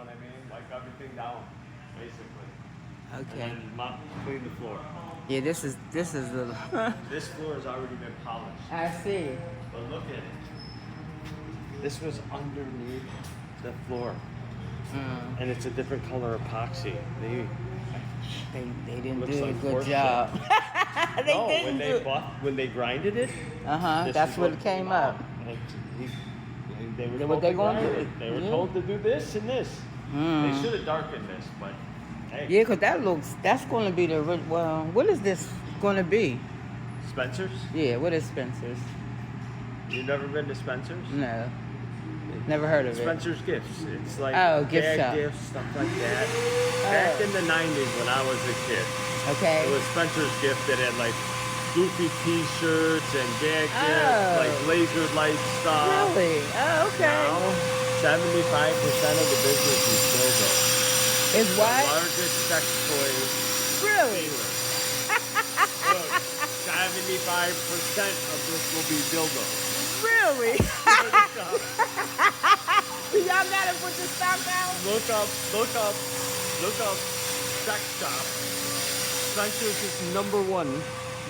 what I mean? Wipe everything down, basically. Okay. And then mop, clean the floor. Yeah, this is the. This floor has already been polished. I see. But look at it. This was underneath the floor. And it's a different color epoxy. They didn't Looks do a like good horse job. They No, didn't do. when they grinded it, That's is what it came up. They were What told they to gonna grind do? it. They were Yeah. told to do this and this. They should have darkened this, but hey. Yeah, because that's going to be the, well, what is this going to be? Spencer's? Yeah, what is Spencer's? You've never been to Spencer's? No, never heard of it. Spencer's Gifts. It's like Gift gag shop. gifts, stuff like that. Back in the 90s when I was a kid, Okay. it was Spencer's Gift that had like goofy t-shirts and gag gifts, like laser light stuff. Really? Oh, okay. Now, 75% of the business is dildo. Is The what? largest sex toy Really? dealer. Look, 75% of this will be dildo. Really? Y'all got to put the stock out? Look up sex shop. Spencer's is #1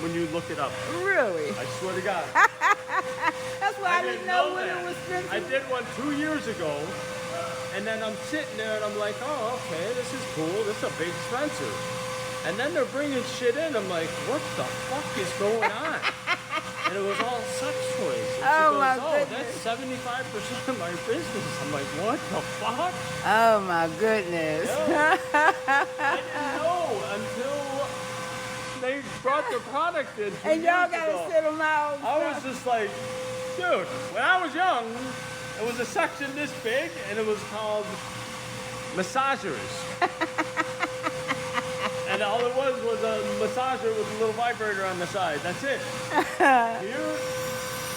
when you look it up. Really? I swear to God. That's why I didn't know when that. it was Spencer's. I did one 2 years ago, and then I'm sitting there and I'm like, oh, okay, this is cool. This is a big Spencer. And then they're bringing shit in. I'm like, what the fuck is going on? And it was all sex toys. And Oh, my goes, goodness. that's 75% of my business. I'm like, what the fuck? Oh my goodness. Yeah. I didn't know until they brought the product in. And y'all got got to sit them out. I was just like, dude, when I was young, it was a section this big, and it was called massagers. And all it was a massager with a little vibrator on the side. That's it. Here,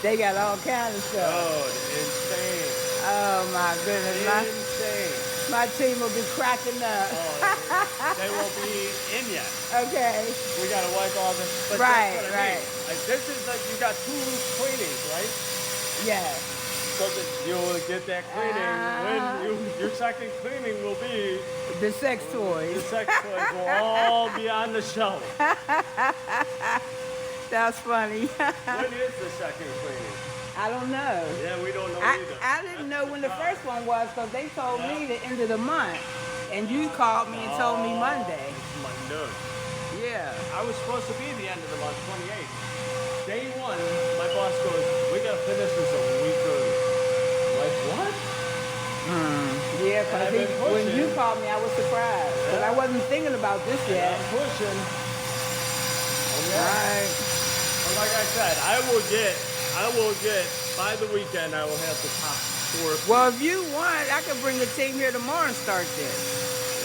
They got all kinds of stuff. oh, insane. Oh my goodness. Insane. My team will be cracking up. Oh, they won't be in yet. Okay. We gotta wipe all this. But Right, that's what I mean. right. Like this is like you got 2 cleanings, right? Yeah. So that you'll get that cleaning. Your second cleaning will be The sex the toys. sex toys will all be on the shelf. That's funny. When is the second cleaning? I don't know. Yeah, we don't know either. I didn't know when the first one was because they told me the end of the month. And you called me and told me Monday. It's Monday. Yeah. I was supposed to be the end of the month, 28th. Day 1, my boss goes, we gotta finish this a week early. I'm like, what? Yeah, And I've because been when you pushing. called me, I was surprised. Because I wasn't thinking about this And yet. I'm pushing. Right. But like I said, I will get, by the weekend, I will have the top 4. Well, if you want, I could bring the team here tomorrow and start this.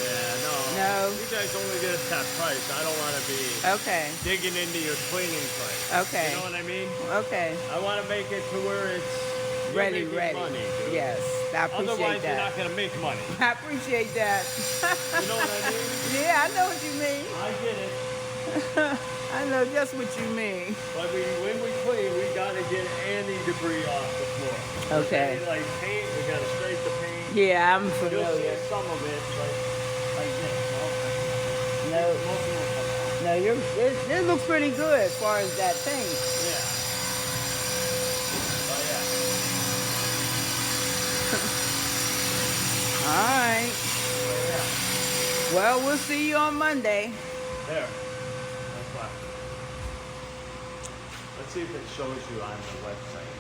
Yeah, no. No. You guys only get a set price. I don't want to be Okay. digging into your cleaning price. Okay. You know what I mean? Okay. I want to make it to where it's you're Ready, making ready. money, dude. Yes. I appreciate Otherwise, you're not that. going to make money. I appreciate that. You know what I mean? Yeah, I know what you mean. I get it. I know just what you mean. But when we clean, we got to get any debris off the floor. Okay. Any, like paint, we got to scrape the paint. Yeah, I'm You'll familiar. see some of it, like this. No, Most of it will come out. no, it looks pretty good as far as that thing. Yeah. Oh, yeah. All right. Oh, yeah. Well, we'll see you on Monday. There. That's fine. Let's see if it shows you on the website.